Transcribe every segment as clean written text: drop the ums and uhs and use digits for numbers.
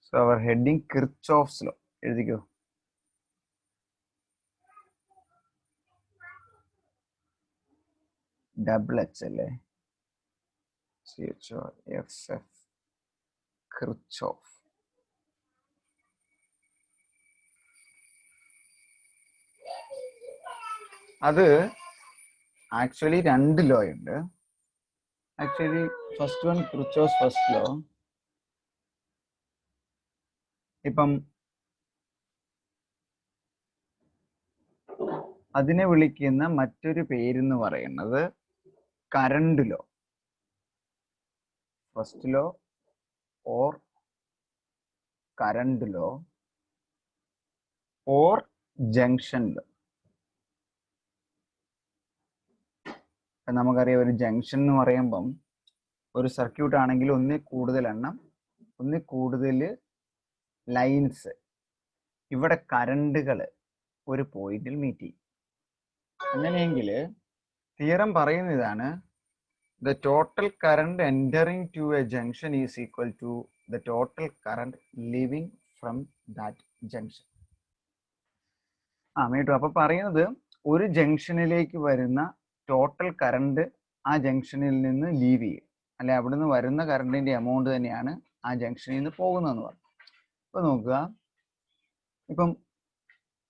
So our heading Kirchhoff's law. എഴുതിക്കോ. Double H അല്ലേ? CHOFF Kirchhoff. അത് ആക്ച്വലി 2 ലോ ഉണ്ട്. Actually first one Kirchhoff's first law. ഇപ്പം അതിനെ വിളിക്കുന്ന മറ്റൊരു പേരെന്ന് പറയുന്നത് current law. First law or current law or junction law. നമുക്കറിയാം ഒരു ജംഗ്ഷൻ എന്ന് പറയുമ്പം ഒരു സർക്യൂട്ട് ആണെങ്കിൽ ഒന്നിൽ കൂടുതൽ ലൈൻസ്, ഇവിടെ കറണ്ടുകൾ ഒരു പോയിന്റിൽ മീറ്റ് ചെയ്യും. അങ്ങനെയെങ്കിൽ തിയറം പറയുന്ന ഇതാണ്: the total current entering to a junction is equal to the total current leaving from that junction. മേട്ടു അപ്പൊ പറയുന്നത് ഒരു ജംഗ്ഷനിലേക്ക് വരുന്ന ടോട്ടൽ കറണ്ട് ആ ജംഗ്ഷനിൽ നിന്ന് ലീവ് ചെയ്യും, അല്ലെ അവിടുന്ന് വരുന്ന കറണ്ടിന്റെ എമൗണ്ട് തന്നെയാണ് ആ ജംഗ്ഷനിൽ നിന്ന് പോകുന്നതെന്ന് പറഞ്ഞു. ഇപ്പൊ നോക്കുക, ഇപ്പം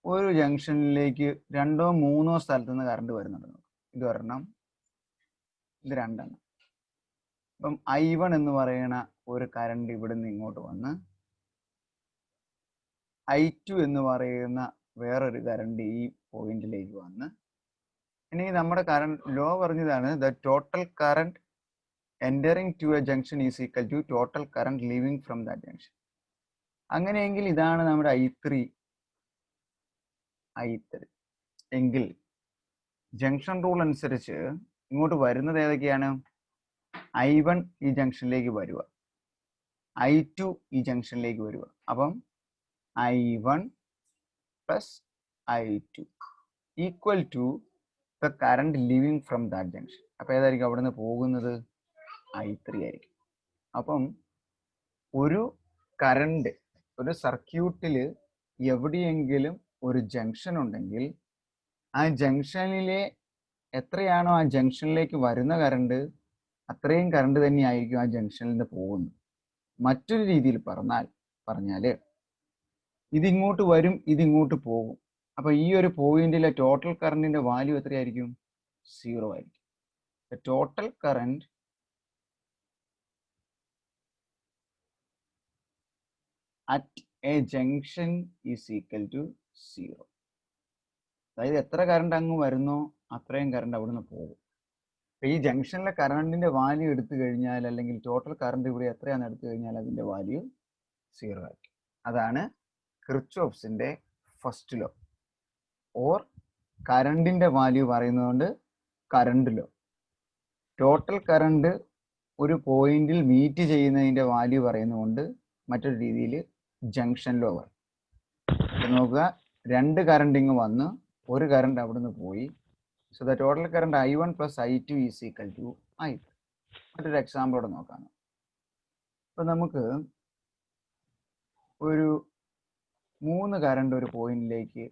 ഒരു ജംഗ്ഷനിലേക്ക് 2 or 3 സ്ഥലത്തു നിന്ന് കറണ്ട് വരുന്നുണ്ട്. ഇത് ഒരെണ്ണം, ഇത് 2 എണ്ണം. ഇപ്പം I1 എന്ന് പറയുന്ന ഒരു കറണ്ട് ഇവിടെ നിന്ന് ഇങ്ങോട്ട് വന്ന്, I2 എന്ന് പറയുന്ന വേറൊരു കറണ്ട് ഈ പോയിന്റിലേക്ക് വന്ന്, ഇനി നമ്മുടെ കറണ്ട് ലോ പറഞ്ഞതാണ് the total current entering to a junction is equal to total current leaving from that junction. അങ്ങനെയെങ്കിൽ ഇതാണ് നമ്മുടെ I3 എങ്കിൽ ജംഗ്ഷൻ റൂൾ അനുസരിച്ച് ഇങ്ങോട്ട് വരുന്നത് ഏതൊക്കെയാണ്? I1 ഈ ജംഗ്ഷനിലേക്ക് വരിക, I2 ഈ ജംഗ്ഷനിലേക്ക് വരിക. അപ്പം I1 plus I2 equal to the current leaving from that junction. അപ്പം ഏതായിരിക്കും അവിടെ നിന്ന് പോകുന്നത്? I3 ആയിരിക്കും. അപ്പം ഒരു കറണ്ട് ഒരു സർക്യൂട്ടിൽ എവിടെയെങ്കിലും ഒരു ജംഗ്ഷൻ ഉണ്ടെങ്കിൽ ആ ജംഗ്ഷനിലെ എത്രയാണോ ആ ജംഗ്ഷനിലേക്ക് വരുന്ന കറണ്ട്, അത്രയും കറണ്ട് തന്നെയായിരിക്കും ആ ജംഗ്ഷനിൽ നിന്ന് പോകുന്നത്. മറ്റൊരു രീതിയിൽ പറഞ്ഞാല് ഇതിങ്ങോട്ട് വരും, ഇതിങ്ങോട്ട് പോകും. അപ്പൊ ഈ ഒരു പോയിന്റിലെ ടോട്ടൽ കറണ്ടിന്റെ വാല്യൂ എത്രയായിരിക്കും? 0 ആയിരിക്കും. Total current at a junction is equal to 0. അതായത് എത്ര കറണ്ട് അങ്ങ് വരുന്നോ അത്രയും കറണ്ട് അവിടുന്ന് പോകും. അപ്പൊ ഈ ജംഗ്ഷനിലെ കറണ്ടിന്റെ വാല്യൂ എടുത്തു കഴിഞ്ഞാൽ, അല്ലെങ്കിൽ ടോട്ടൽ കറണ്ട് ഇവിടെ എത്രയാണെന്ന് എടുത്തു കഴിഞ്ഞാൽ അതിന്റെ വാല്യൂ 0 ആയിരിക്കും. അതാണ് കിർച്ചോഫ്സിന്റെ ഫസ്റ്റ് ലോ. ഓർ കറണ്ടിന്റെ വാല്യൂ പറയുന്നതുകൊണ്ട് കറണ്ട് ലോ. ടോട്ടൽ കറണ്ട് ഒരു പോയിന്റിൽ മീറ്റ് ചെയ്യുന്നതിന്റെ വാല്യൂ പറയുന്നതുകൊണ്ട് മറ്റൊരു രീതിയിൽ ജംഗ്ഷൻ ലോ പറയും. നോക്കുക, 2 കറണ്ട് ഇങ്ങ് വന്ന് ഒരു കറണ്ട് അവിടുന്ന് പോയി. So the total current I1 plus I2 is equal to I3. മറ്റൊരു എക്സാമ്പിളോടെ നോക്കാം. ഇപ്പൊ നമുക്ക് ഒരു 3 കറണ്ട് ഒരു പോയിന്റിലേക്ക്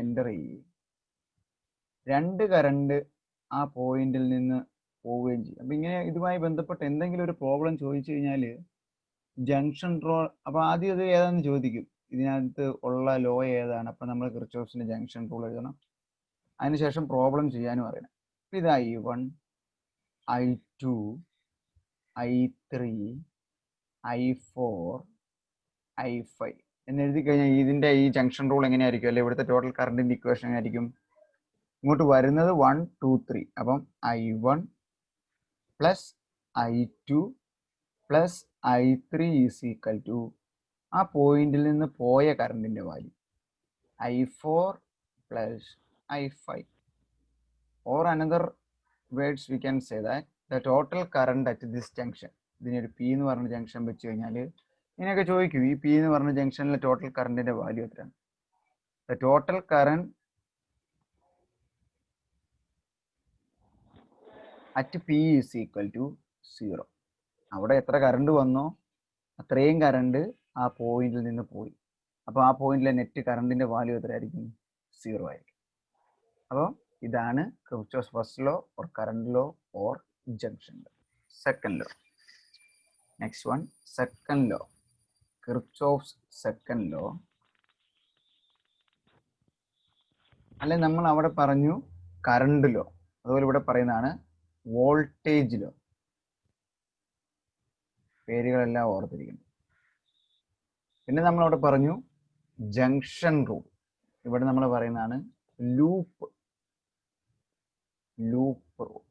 എൻ്റർ ചെയ്യും, 2 കറണ്ട് ആ പോയിന്റിൽ നിന്ന് പോവുകയും ചെയ്യും. അപ്പൊ ഇങ്ങനെ ഇതുമായി ബന്ധപ്പെട്ട് എന്തെങ്കിലും ഒരു പ്രോബ്ലം ചോദിച്ചു കഴിഞ്ഞാൽ ജംഗ്ഷൻ റൂൾ, അപ്പൊ ആദ്യം ഇത് ഏതാണെന്ന് ചോദിക്കും, ഇതിനകത്ത് ഉള്ള ലോ ഏതാണ്. അപ്പൊ നമ്മൾ കിർച്ചോഫ്സിന്റെ ജംഗ്ഷൻ റൂൾ എഴുതണം, അതിനുശേഷം പ്രോബ്ലം ചെയ്യാനും അറിയണം. ഇത് I1, I2, I3, I4, I5 എന്ന് എഴുതി കഴിഞ്ഞാൽ ഇതിന്റെ ഈ ജംഗ്ഷൻ റൂൾ എങ്ങനെയായിരിക്കും, അല്ലെ ഇവിടുത്തെ ടോട്ടൽ കറണ്ടിന്റെ ഇക്വേഷൻ എങ്ങനെയായിരിക്കും? ഇങ്ങോട്ട് വരുന്നത് 1, 2, 3. അപ്പം I1 plus I2 plus I3 is equal to ആ പോയിന്റിൽ നിന്ന് പോയ കറണ്ടിന്റെ value I4 plus I5. Or another words we can say that the total current at this junction, ഇതിനൊരു P എന്ന് പറഞ്ഞ ജംഗ്ഷൻ വെച്ച് കഴിഞ്ഞാൽ ഇങ്ങനെയൊക്കെ ചോദിക്കും, ഈ P എന്ന് പറഞ്ഞ ജംഗ്ഷനിലെ ടോട്ടൽ കറണ്ടിന്റെ വാല്യൂ എത്രയാണ്? The total current at P is equal to 0. അവിടെ എത്ര കറണ്ട് വന്നോ അത്രയും കറണ്ട് ആ പോയിന്റിൽ നിന്ന് പോയി. അപ്പോൾ ആ പോയിന്റിലെ നെറ്റ് കറണ്ടിന്റെ വാല്യൂ എത്രയായിരിക്കും? 0 ആയിരിക്കും. അപ്പോൾ ഇതാണ് Kirchhoff's first law or current law or junction law. Second law, next one second law, Kirchhoff's second law. അല്ലെങ്കിൽ നമ്മൾ അവിടെ പറഞ്ഞു കറണ്ട് ലോ, അതുപോലെ ഇവിടെ പറയുന്നതാണ് വോൾട്ടേജ് ലോ. പേരുകളെല്ലാം ഓർത്തിരിക്കുന്നു. പിന്നെ നമ്മളവിടെ പറഞ്ഞു ജംഗ്ഷൻ റൂൾ, ഇവിടെ നമ്മൾ പറയുന്നതാണ് ലൂപ്പ് റൂൾ.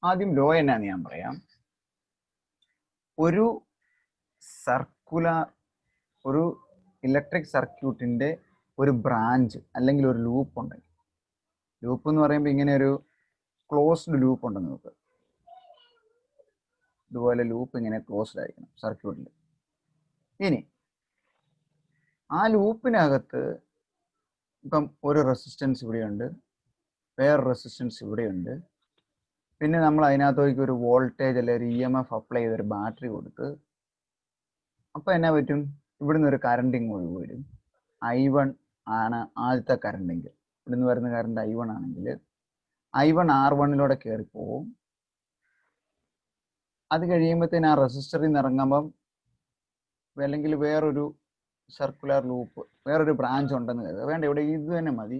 ആദ്യം ലോ എന്നാന്ന് ഞാൻ പറയാം. ഒരു സർക്കുലർ ഒരു ഇലക്ട്രിക് സർക്യൂട്ടിന്റെ ഒരു ബ്രാഞ്ച് അല്ലെങ്കിൽ ഒരു ലൂപ്പ് ഉണ്ടെങ്കിൽ, ലൂപ്പ് എന്ന് പറയുമ്പോൾ ഇങ്ങനെ ഒരു ക്ലോസ്ഡ് ലൂപ്പ് ഉണ്ടെന്ന് നോക്കുക. ഇതുപോലെ ലൂപ്പ് ഇങ്ങനെ ക്ലോസ്ഡ് ആയിരിക്കണം സർക്യൂട്ടിൽ. ഇനി ആ ലൂപ്പിനകത്ത് ഇപ്പം ഒരു റെസിസ്റ്റൻസ് ഇവിടെയുണ്ട്, വേറെ റെസിസ്റ്റൻസ് ഇവിടെയുണ്ട്, പിന്നെ നമ്മൾ അതിനകത്തേക്ക് ഒരു വോൾട്ടേജ് അല്ലെങ്കിൽ ഒരു EMF അപ്ലൈ ചെയ്തൊരു ബാറ്ററി കൊടുത്ത്, അപ്പോൾ എന്നാ പറ്റും? ഇവിടുന്ന് ഒരു കറണ്ട് ഇങ്ങോട്ട് വരും. I1 ആണ് ആദ്യത്തെ കറണ്ടെങ്കിൽ, ഇവിടുന്ന് വരുന്ന കറണ്ട് I1 ആണെങ്കിൽ I1 R1 കയറിപ്പോവും. അത് കഴിയുമ്പോഴത്തേന് ആ റെസിസ്റ്ററിൽ നിന്ന് ഇറങ്ങുമ്പം അല്ലെങ്കിൽ വേറൊരു സർക്കുലർ ലൂപ്പ്, വേറൊരു ബ്രാഞ്ച് ഉണ്ടെന്ന് കരുതുക. വേണ്ട, ഇവിടെ ഇത് തന്നെ മതി.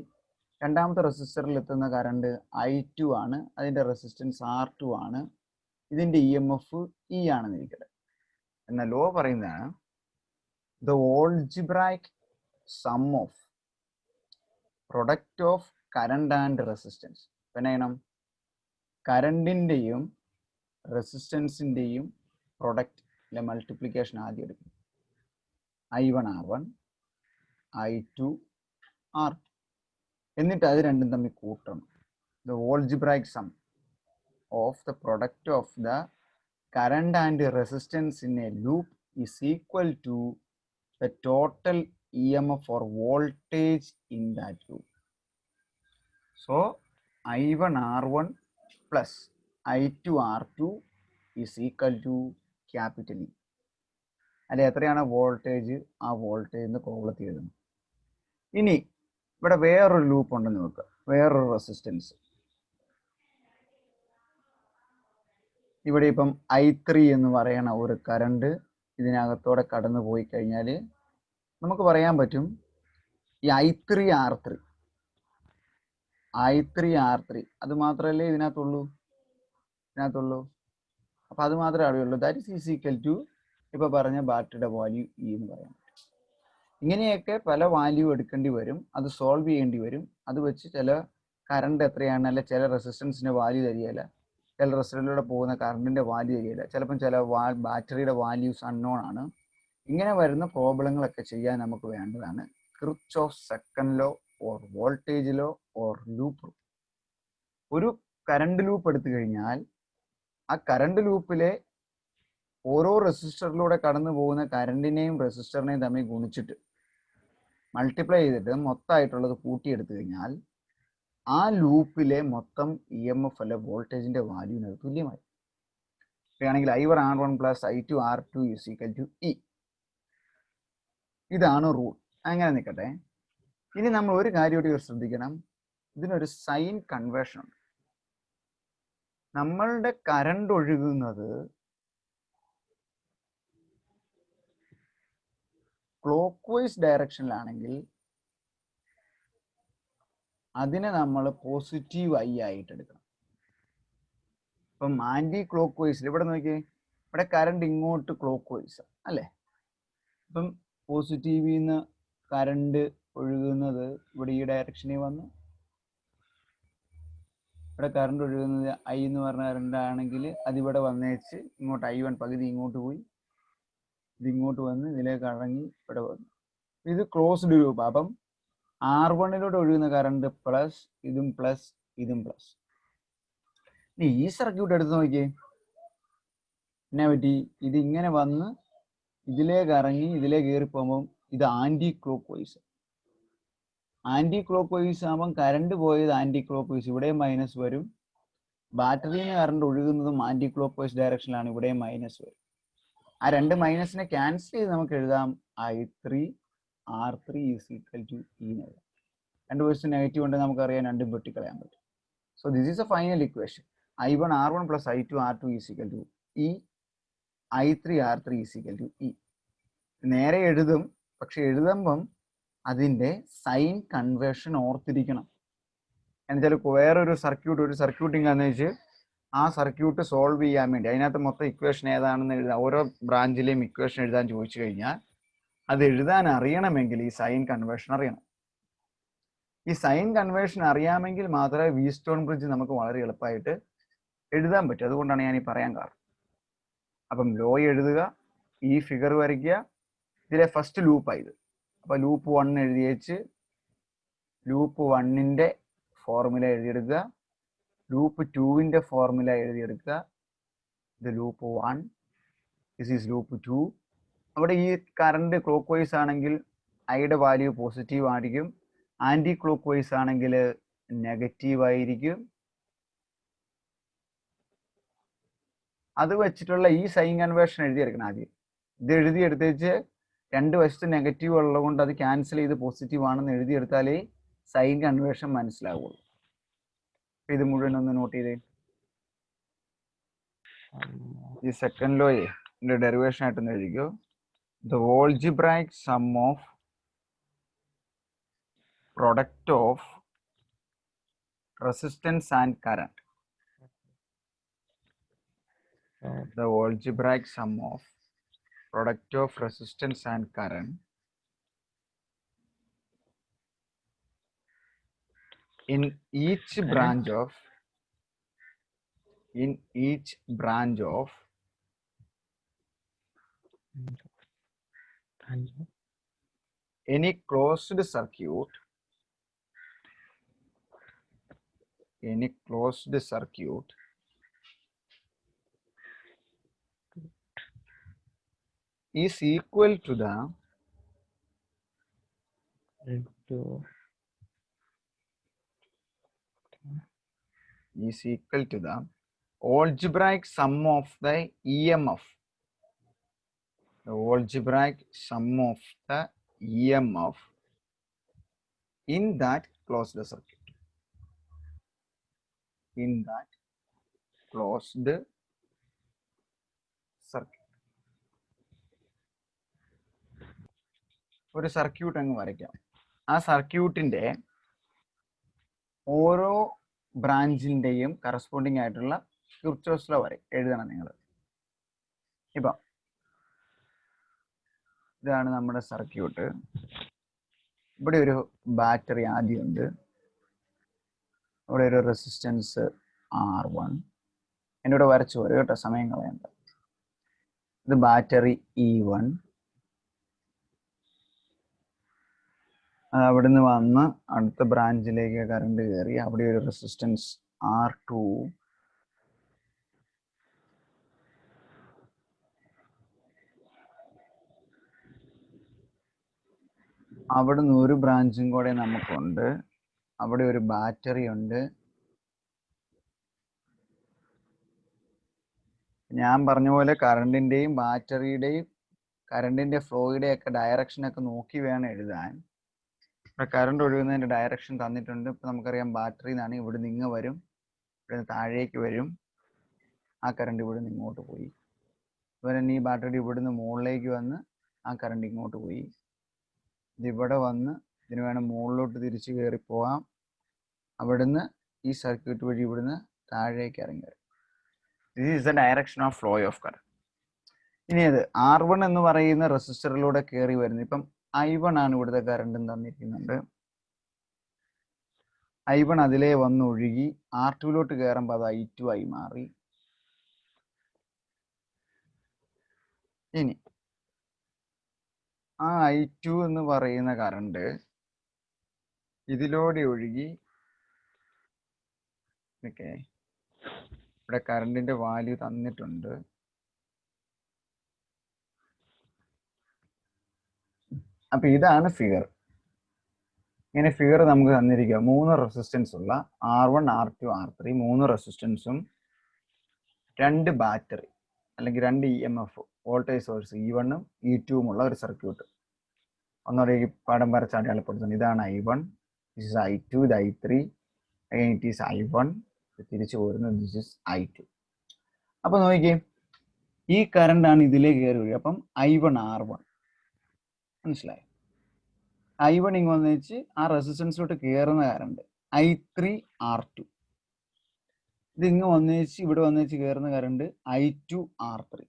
രണ്ടാമത്തെ റെസിസ്റ്ററിൽ എത്തുന്ന കറണ്ട് I2 ആണ്, അതിൻ്റെ റെസിസ്റ്റൻസ് R2 ആണ്, ഇതിൻ്റെ EMF E ആണെന്ന് ഇരിക്കട്ടെ. എന്നാൽ ലോ പറയുന്നതാണ് the algebraic sum of product of current and resistance. പിന്നെ ചെയ്യണം, കറണ്ടിൻ്റെയും റെസിസ്റ്റൻസിൻ്റെയും പ്രൊഡക്റ്റ് മൾട്ടിപ്ലിക്കേഷൻ ആദ്യം എടുക്കും. I1 R1, I2 R2, എന്നിട്ട് അത് രണ്ടും തമ്മിൽ കൂട്ടണം. The algebraic sum of the product of the current and resistance in a loop is equal to the total EMF or voltage in that loop. So I1 R1 plus I2 R2 is equal to capital E. അല്ലെ എത്രയാണ് voltage? ആ വോൾട്ടേജിന് കോളത്തിൽ എഴുതണം. ഇനി ഇവിടെ വേറൊരു loop ഉണ്ടെന്ന് നോക്കുക, വേറൊരു റെസിസ്റ്റൻസ്. ഇവിടെ ഇപ്പം I3 എന്ന് പറയണ ഒരു കറണ്ട് ഇതിനകത്തോടെ കടന്നു പോയി കഴിഞ്ഞാൽ നമുക്ക് പറയാൻ പറ്റും ഈ I3 R3 അത് മാത്രമല്ലേ ഇതിനകത്തുള്ളൂ. അപ്പം അത് മാത്രമേ അറിയുള്ളൂ. ദാറ്റ് ഈസ് ഈക്വൽ ടു ഇപ്പോൾ പറഞ്ഞ ബാറ്ററിയുടെ വാല്യൂ E എന്ന് പറയാൻ പറ്റും. ഇങ്ങനെയൊക്കെ പല വാല്യൂ എടുക്കേണ്ടി വരും, അത് സോൾവ് ചെയ്യേണ്ടി വരും. അത് വെച്ച് ചില കറണ്ട് എത്രയാണ്, അല്ലെ ചില റെസിസ്റ്റൻസിൻ്റെ വാല്യൂ തരികയില്ല, ചില റെസിസ്റ്ററിലൂടെ പോകുന്ന കറണ്ടിൻ്റെ വാല്യൂ തരികയില്ല, ചിലപ്പം ചില ബാറ്ററിയുടെ വാല്യൂസ് അൺനോൺ ആണ്. ഇങ്ങനെ വരുന്ന പ്രോബ്ലങ്ങളൊക്കെ ചെയ്യാൻ നമുക്ക് വേണ്ടതാണ് Kirchhoff second law or voltage law or loop rule. ഒരു കറണ്ട് ലൂപ്പ് എടുത്തു കഴിഞ്ഞാൽ ആ കറണ്ട് ലൂപ്പിലെ ഓരോ റെസിസ്റ്ററിലൂടെ കടന്നു പോകുന്ന കറണ്ടിനെയും റെസിസ്റ്ററിനെയും തമ്മിൽ ഗുണിച്ചിട്ട് മൾട്ടിപ്ലൈ ചെയ്തിട്ട് മൊത്തമായിട്ടുള്ളത് കൂട്ടിയെടുത്തു കഴിഞ്ഞാൽ ആ ലൂപ്പിലെ മൊത്തം EMF അല്ലെ വോൾട്ടേജിന്റെ വാല്യൂവിന് തുല്യമായി. ആണെങ്കിൽ I1 R1 plus I2 R2 is equal to E. ഇതാണ് റൂൾ. അങ്ങനെ നിൽക്കട്ടെ. ഇനി നമ്മൾ ഒരു കാര്യം കൂടി ശ്രദ്ധിക്കണം, ഇതിനൊരു സൈൻ കൺവേർഷൻ ഉണ്ട്. നമ്മളുടെ കറണ്ട് ഒഴുകുന്നത് ക്ലോക്ക് വൈസ് ഡയറക്ഷനിലാണെങ്കിൽ അതിനെ നമ്മൾ പോസിറ്റീവ് I ആയിട്ട് എടുക്കണം. ഇപ്പം ആന്റി ക്ലോക്ക് വൈസിൽ ഇവിടെ നോക്കിയേ, ഇവിടെ കറണ്ട് ഇങ്ങോട്ട് ക്ലോക്ക് വൈസ് അല്ലേ. ഇപ്പം പോസിറ്റീവിൽ നിന്ന് കറണ്ട് ഒഴുകുന്നത് ഇവിടെ ഈ ഡയറക്ഷനിൽ വന്നു, ഇവിടെ കറണ്ട് ഒഴുകുന്നത് I എന്ന് പറഞ്ഞ കറണ്ട് ആണെങ്കിൽ അതിവിടെ വന്നേച്ച് ഇങ്ങോട്ട് I1 പകുതി ഇങ്ങോട്ട് പോയി, ഇതിങ്ങോട്ട് വന്ന് ഇതിലേക്ക് കറങ്ങി ഇവിടെ വന്നു. ഇത് ക്ലോസ്ഡ് ലൂപ്പ്. അപ്പം R1 ഒഴുകുന്ന കറണ്ട് പ്ലസ് ഇതും പ്ലസ് ഇതും പ്ലസ്. ഇനി ഈ സർക്യൂട്ട് എടുത്ത് നോക്കിയേ, എന്നാ പറ്റി? ഇത് ഇങ്ങനെ വന്ന് ഇതിലേക്ക് ഇറങ്ങി ഇതിലേക്ക് കയറി പോകുമ്പം ഇത് anti clock vice. Anti clock vice ആകുമ്പം കറണ്ട് പോയത് ആന്റി ക്ലോക്ക് വൈസ്, ഇവിടെ മൈനസ് വരും, ബാറ്ററിയിൽ നിന്ന് കറണ്ട് ഒഴുകുന്നതും ആന്റി ക്ലോക്ക് വൈസ് ഡയറക്ഷനിലാണ്. ഇവിടെ മൈനസ് വരും. ആ രണ്ട് മൈനസിനെ ക്യാൻസൽ ചെയ്ത് നമുക്ക് എഴുതാം I3 R3 is equal to E എന്ന് എഴുതാം. രണ്ട് വശത്ത് നെഗറ്റീവ് ഉണ്ട് നമുക്കറിയാം, രണ്ടും വെട്ടിക്കളയാൻ പറ്റും. So this is a final equation. I1 R1 plus I2 R2 is equal to E. I3 R3 is equal to E. നേരെ എഴുതും, പക്ഷെ എഴുതുമ്പം അതിൻ്റെ സൈൻ കൺവേർഷൻ ഓർത്തിരിക്കണം. എന്നുവെച്ചാൽ വേറൊരു സർക്യൂട്ടിംഗ് എന്ന് വെച്ച് ആ സർക്യൂട്ട് സോൾവ് ചെയ്യാൻ വേണ്ടി അതിനകത്ത് മൊത്തം ഇക്വേഷൻ ഏതാണെന്ന് എഴുതാൻ, ഓരോ ബ്രാഞ്ചിലെയും ഇക്വേഷൻ എഴുതാൻ ചോദിച്ചു കഴിഞ്ഞാൽ അത് എഴുതാൻ അറിയണമെങ്കിൽ ഈ സൈൻ കൺവേർഷൻ അറിയണം. ഈ സൈൻ കൺവേർഷൻ അറിയാമെങ്കിൽ മാത്രമേ വീറ്റ്സ്റ്റോൺ ബ്രിഡ്ജ് നമുക്ക് വളരെ എളുപ്പമായിട്ട് എഴുതാൻ പറ്റും. അതുകൊണ്ടാണ് ഞാൻ ഈ പറയാൻ കാരണം. അപ്പം ലോ എഴുതുക, ഈ ഫിഗർ വരയ്ക്കുക, ഇതിലെ ഫസ്റ്റ് ലൂപ്പായത്. അപ്പോൾ ലൂപ്പ് 1 എഴുതി വെച്ച് ലൂപ്പ് 1ന്റെ ഫോർമുല എഴുതിയെടുക്കുക, ലൂപ്പ് 2ന്റെ ഫോർമുല എഴുതിയെടുക്കുക. ഇത് ലൂപ്പ് 1, ദിസ് ഈസ് ലൂപ്പ് 2. അവിടെ ഈ കറണ്ട് ക്ലോക്ക് വൈസ് ആണെങ്കിൽ ഐയുടെ വാല്യൂ പോസിറ്റീവ് ആയിരിക്കും, ആന്റി ക്ലോക്ക് വൈസ് ആണെങ്കിൽ നെഗറ്റീവ് ആയിരിക്കും. അത് വെച്ചിട്ടുള്ള ഈ സൈൻ കൺവേർഷൻ എഴുതിയെടുക്കണം ആദ്യം. ഇത് എഴുതിയെടുത്ത് വെച്ച് രണ്ട് വശത്ത് നെഗറ്റീവ് ഉള്ളത് കൊണ്ട് അത് ക്യാൻസൽ ചെയ്ത് പോസിറ്റീവ് ആണെന്ന് എഴുതിയെടുത്താലേ സൈൻ കൺവേർഷൻ മനസ്സിലാവുള്ളൂ. ഇത് മുഴുവൻ ഒന്ന് നോട്ട് ചെയ്തേ. ഈ സെക്കൻഡ് ലോയെ ഡെറിവേഷൻ ആയിട്ടൊന്ന് എഴുതിക്കോ. The algebraic sum of product of resistance and current. The algebraic sum of product of resistance and current in each branch of any closed circuit is equal to the algebraic sum of the EMF. The algebraic sum of the EMF in that closed circuit. ഒരു circuit അങ്ങ് വരയ്ക്കാം. ആ സർക്യൂട്ടിന്റെ ഓരോ ബ്രാഞ്ചിന്റെയും corresponding ആയിട്ടുള്ള Kirchhoff law എഴുതണം നിങ്ങൾ. ഇപ്പം ഇതാണ് നമ്മുടെ സർക്യൂട്ട്. ഇവിടെ ഒരു ബാറ്ററി ആദ്യമുണ്ട്, ഇവിടെ ഒരു റെസിസ്റ്റൻസ് R1. എൻ്റെ ഇവിടെ വരച്ചു വരും കേട്ടോ, സമയം കളയണ്ട. ഇത് ബാറ്ററി E1. അവിടുന്ന് വന്ന് അടുത്ത ബ്രാഞ്ചിലേക്ക് കറണ്ട് കയറി, അവിടെ ഒരു റെസിസ്റ്റൻസ് R2. അവിടുന്ന് ഒരു ബ്രാഞ്ചും കൂടെ നമുക്കുണ്ട്, അവിടെ ഒരു ബാറ്ററി ഉണ്ട്. ഞാൻ പറഞ്ഞ പോലെ കറണ്ടിൻ്റെയും ബാറ്ററിയുടെയും കറണ്ടിൻ്റെ ഫ്ലോയുടെയും ഒക്കെ ഡയറക്ഷനൊക്കെ നോക്കി വേണം എഴുതാൻ. ഇവിടെ കറണ്ട് ഒഴുകുന്നതിൻ്റെ ഡയറക്ഷൻ തന്നിട്ടുണ്ട്. ഇപ്പം നമുക്കറിയാം ബാറ്ററി നിന്നാണ്, ഇവിടെ നിന്ന് വരും, ഇവിടെ താഴേക്ക് വരും, ആ കറണ്ട് ഇവിടെ നിന്ന് ഇങ്ങോട്ട് പോയി. അതുപോലെ തന്നെ ഈ ബാറ്ററി ഇവിടുന്ന് മുകളിലേക്ക് വന്ന് ആ കറണ്ട് ഇങ്ങോട്ട് പോയി. ഇതിവിടെ വന്ന് ഇതിന് വേണം മുകളിലോട്ട് തിരിച്ച് കയറിപ്പോവാം. അവിടുന്ന് ഈ സർക്യൂട്ട് വഴി ഇവിടുന്ന് താഴേക്ക് ഇറങ്ങി വരും. This is the direction of flow of current. ഇനി അത് R1 എന്ന് പറയുന്ന റെസിസ്റ്ററിലൂടെ കയറി വരുന്നത്. ഇപ്പം I1 ആണ് ഇവിടുത്തെ കറണ്ടും തന്നിരിക്കുന്നുണ്ട്. I1 അതിലേ വന്ന് ഒഴുകി R2ലോട്ട് കയറുമ്പോൾ അത് I2 ആയി മാറി. ഇനി ആ I2 എന്ന് പറയുന്ന കറണ്ട് ഇതിലൂടെ ഒഴുകി, ഓക്കെ, ഇവിടെ കറണ്ടിന്റെ വാല്യൂ തന്നിട്ടുണ്ട്. അപ്പൊ ഇതാണ് ഫിഗർ. ഇങ്ങനെ ഫിഗർ നമുക്ക് തന്നിരിക്കുക 3 റെസിസ്റ്റൻസ് ഉള്ള R1 R2 R3 3 റെസിസ്റ്റൻസും 2 ബാറ്ററി അല്ലെങ്കിൽ 2 EMF വോൾട്ടേജ് സോഴ്സ് E1ഉം E2ഉം ഉള്ള ഒരു സർക്യൂട്ട്. ഒന്നുകൂടെ ഈ പടം വരച്ച് അടയാളപ്പെടുത്തുന്നു. ഇതാണ് I1, this is I2, ഇത് I3, again it is I1, തിരിച്ചു പോരുന്നു, this is I2. അപ്പൊ നോക്കിക്കേ, ഈ കറണ്ടാണ് ഇതിലേക്ക് കയറി വരിക. അപ്പം I1 R1 മനസ്സിലായി. I1 ഇങ്ങ് വന്ന് വെച്ച് ആ റെസിസ്റ്റൻസിലോട്ട് കയറുന്ന കറണ്ട് I3 R2. ഇത് ഇങ്ങ് വന്ന് വെച്ച് ഇവിടെ വന്ന് വെച്ച് കയറുന്ന കറണ്ട് I2 R3.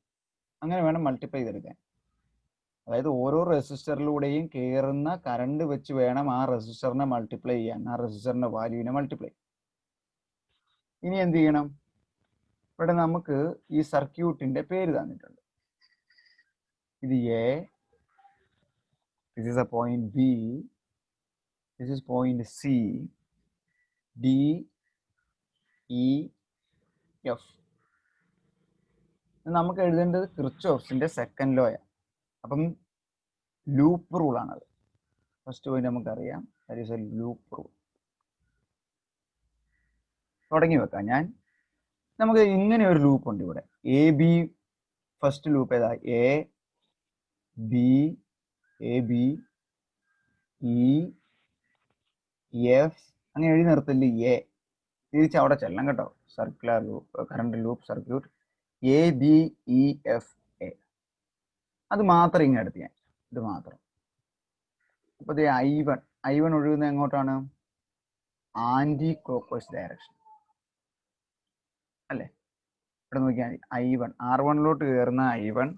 അങ്ങനെ വേണം മൾട്ടിപ്ലൈ ചെയ്തെടുക്കാൻ. അതായത് ഓരോ റെസിസ്റ്ററിലൂടെയും കയറുന്ന കറണ്ട് വെച്ച് വേണം ആ റെസിസ്റ്ററിനെ മൾട്ടിപ്ലൈ ചെയ്യാൻ, ആ റെസിസ്റ്ററിന്റെ വാല്യൂവിനെ മൾട്ടിപ്ലൈ. ഇനി എന്ത് ചെയ്യണം? ഇവിടെ നമുക്ക് ഈ സർക്യൂട്ടിന്റെ പേര് തന്നിട്ടുണ്ട്. ഇത് A, this is a point B, this is point C, D, E, F. നമുക്ക് എഴുതേണ്ടത് കിർച്ചോഫ്സിന്റെ സെക്കൻഡ് ലോയാണ്. അപ്പം ലൂപ്പ് റൂൾ ആണത്. ഫസ്റ്റ് പോയിന്റ് നമുക്കറിയാം, that is A loop rule. തുടങ്ങി വെക്കാം ഞാൻ. നമുക്ക് ഇങ്ങനെ ഒരു ലൂപ്പ് ഉണ്ട് ഇവിടെ. എ ബി, ഫസ്റ്റ് ലൂപ്പ് ഏതാ? A B, A B, E, F, അങ്ങനെ എഴുതി നിർത്തില്ല. എ തിരിച്ച് അവിടെ ചെല്ലാം കേട്ടോ. Circular loop, current loop circuit A B E F A. അത് മാത്രം ഇങ്ങനെ എടുത്ത് ഞാൻ, ഇത് മാത്രം. അപ്പൊ ഇത് I1 ഒഴുകുന്നത് എങ്ങോട്ടാണ്? ആന്റി ക്ലോക്ക്വൈസ് ഡയറക്ഷൻ അല്ലേ? ഇവിടെ നോക്കിയാൽ I1 R1ലോട്ട് കയറുന്ന I1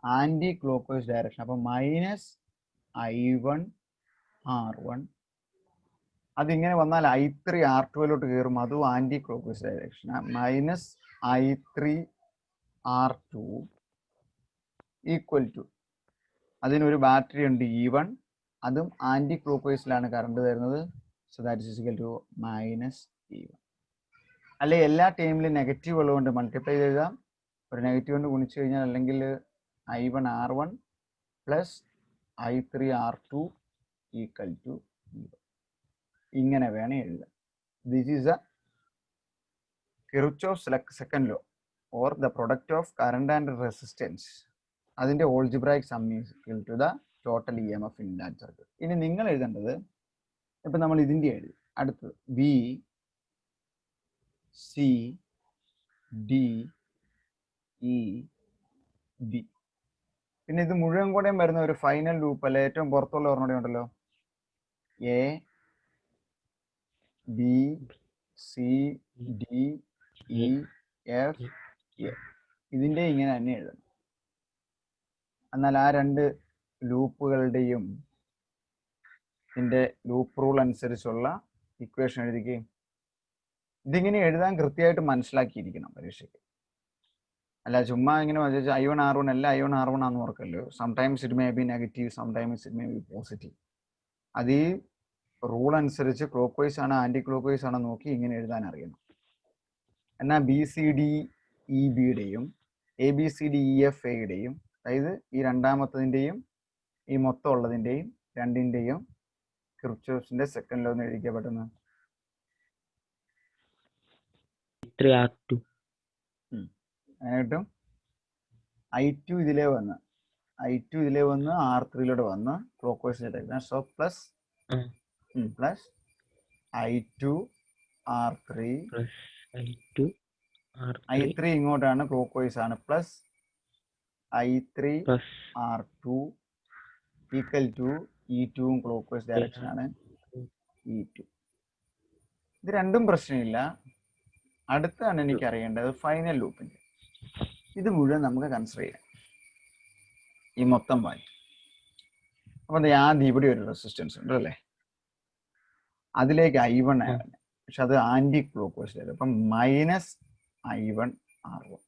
ആന്റി ക്ലോക്ക്വൈസ് ഡയറക്ഷൻ. അപ്പൊ -I1 R1. അതിങ്ങനെ വന്നാൽ I3 R2ലോട്ട് കയറും, അതും anticlockwise direction. -I3 R2 equal to, അതിനൊരു ബാറ്ററി ഉണ്ട് E1, അതും ആന്റി ക്ലോക്ക്വൈസിലാണ് കറണ്ട് തരുന്നത്. So that is equal to -E1. അല്ലെ എല്ലാ ടൈമിലും നെഗറ്റീവ് ഉള്ളതുകൊണ്ട് മൾട്ടിപ്ലൈ ചെയ്യുക, ഒരു നെഗറ്റീവ് കൊണ്ട് ഗുണിച്ചു കഴിഞ്ഞാൽ, അല്ലെങ്കിൽ I1 R1 plus I3 R2 equal to E1. ഇങ്ങനെ വേണം എഴുതാൻ. This is a Kirchhoff's second law or the product of current and resistance. അതിന്റെ algebraic sum is equal to the total EMF in that circuit. ഇനി നിങ്ങൾ എഴുതേണ്ടത്, ഇപ്പൊ നമ്മൾ ഇതിന്റെ എഴുതി, അടുത്തത് B C D E B. പിന്നെ ഇത് മുഴുവൻ കൂടെയും വരുന്ന ഒരു ഫൈനൽ ലൂപ്പ് അല്ലെ, ഏറ്റവും പുറത്തുള്ള ഒരെണ്ണം ഉണ്ടല്ലോ, A B C D E F A. ഇതിന്റെ ഇങ്ങനെ തന്നെ എഴുതണം. എന്നാൽ ആ രണ്ട് ലൂപ്പുകളുടെയും ഇതിന്റെ ലൂപ്പ് റൂൾ അനുസരിച്ചുള്ള ഇക്വേഷൻ എഴുതിക്കുകയും, ഇതിങ്ങനെ എഴുതാൻ കൃത്യമായിട്ട് മനസ്സിലാക്കിയിരിക്കണം പരീക്ഷയ്ക്ക്. അല്ല ചുമ്മാ ഇങ്ങനെ I1 R1 അല്ല I1 R1 ആണെന്ന് ഓർക്കല്ലോ. Sometimes it may be negative, sometimes it may be positive. അത് ഈ റൂൾ അനുസരിച്ച് ക്ലോക്ക് വൈസ് ആണ് ആന്റി ക്ലോക്ക് വൈസ് ആണോ നോക്കി ഇങ്ങനെ എഴുതാൻ അറിയണം. എന്നാൽ ബി സി ഡി ഇ ബിയുടെയും A B C D E F എയുടെയും, അതായത് ഈ രണ്ടാമത്തതിൻ്റെയും ഈ മൊത്തം ഉള്ളതിൻ്റെയും രണ്ടിൻ്റെയും കിർച്ചോഫ്സിന്റെ സെക്കൻഡ് ലോ എന്ന് എഴുതിക്കാൻ പറ്റുന്ന അങ്ങനെ കിട്ടും. I2 ഇതിലേ വന്ന് R3 വന്ന് clock vice. So plus I2 R3 I3 ഇങ്ങോട്ടാണ് ക്ലോക്ക് വൈസ് ആണ്, plus I3 R2 equal to E2 clockwise direction ആണ് E2. ഇത് രണ്ടും പ്രശ്നമില്ല. അടുത്താണ് എനിക്ക് അറിയേണ്ടത് ഫൈനൽ ലൂപ്പിന്റെ. ഇത് മുഴുവൻ നമുക്ക് കൺസിഡർ ചെയ്യാം, ഈ മൊത്തം വാല്യൂ. അപ്പൊ ആദ്യം ഇവിടെ ഒരു റെസിസ്റ്റൻസ് ഉണ്ട് അല്ലേ, അതിലേക്ക് I1 ആണ്, പക്ഷെ അത് ആന്റി ക്ലോക്ക് വൈസ്. അപ്പം -I1 R1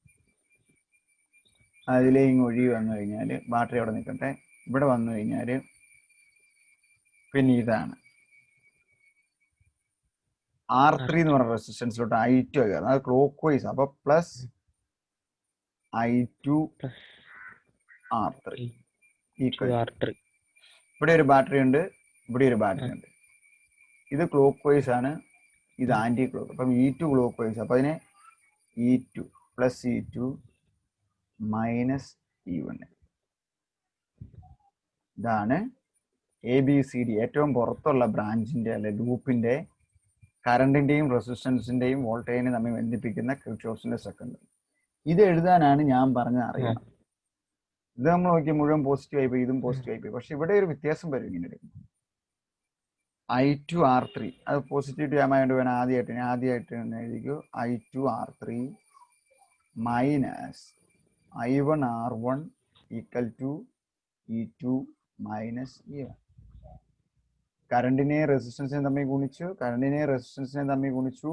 അതിലേക്ക് ഒഴുകി വന്നു കഴിഞ്ഞാൽ, ബാറ്ററി അവിടെ നിൽക്കട്ടെ, ഇവിടെ വന്നു കഴിഞ്ഞാൽ പിന്നെ ഇതാണ് R3 എന്ന് പറഞ്ഞ റെസിസ്റ്റൻസിലോട്ട് I2 കയറുന്നത്, അത് ക്ലോക്ക് വൈസ്. അപ്പൊ പ്ലസ് I2 R3 ഈക്വൽ. ഇവിടെ ഒരു ബാറ്ററി ഉണ്ട്, ഇവിടെ ഒരു ബാറ്ററി ഉണ്ട്. ഇത് ക്ലോക്ക് വൈസ് ആണ്, ഇത് ആൻറ്റി ക്ലോക്ക്. അപ്പം E2 ക്ലോക്ക് വൈസ്. അപ്പം അതിനെ E2 plus E2 minus E1. ഇതാണ് ABCD ഏറ്റവും പുറത്തുള്ള ബ്രാഞ്ചിൻ്റെ അല്ലെ ലൂപ്പിൻ്റെ കറണ്ടിൻ്റെയും റെസിസ്റ്റൻസിൻ്റെയും വോൾട്ടേജിനെ തമ്മിൽ ബന്ധിപ്പിക്കുന്ന കിർച്ചോഫിൻ്റെ സെക്കൻഡ്. ഇത് എഴുതാനാണ് ഞാൻ പറഞ്ഞത് അറിയണം. ഇത് നമ്മൾ നോക്കിയാൽ മുഴുവൻ പോസിറ്റീവ് ആയിപ്പോയി, ഇതും പോസിറ്റീവ് ആയിപ്പോയി. പക്ഷെ ഇവിടെ ഒരു വ്യത്യാസം വരും. ഇങ്ങനെ എടുക്കും I2 R3 അത് പോസിറ്റീവ് ടേമായതുകൊണ്ട് വേണം ആദ്യമായിട്ട് എഴുതിക്കൂ. I2 R3 minus I1 R1 equal to E2 minus E1. കറണ്ടിനെ റെസിസ്റ്റൻസിനെ തമ്മിൽ ഗുണിച്ചു,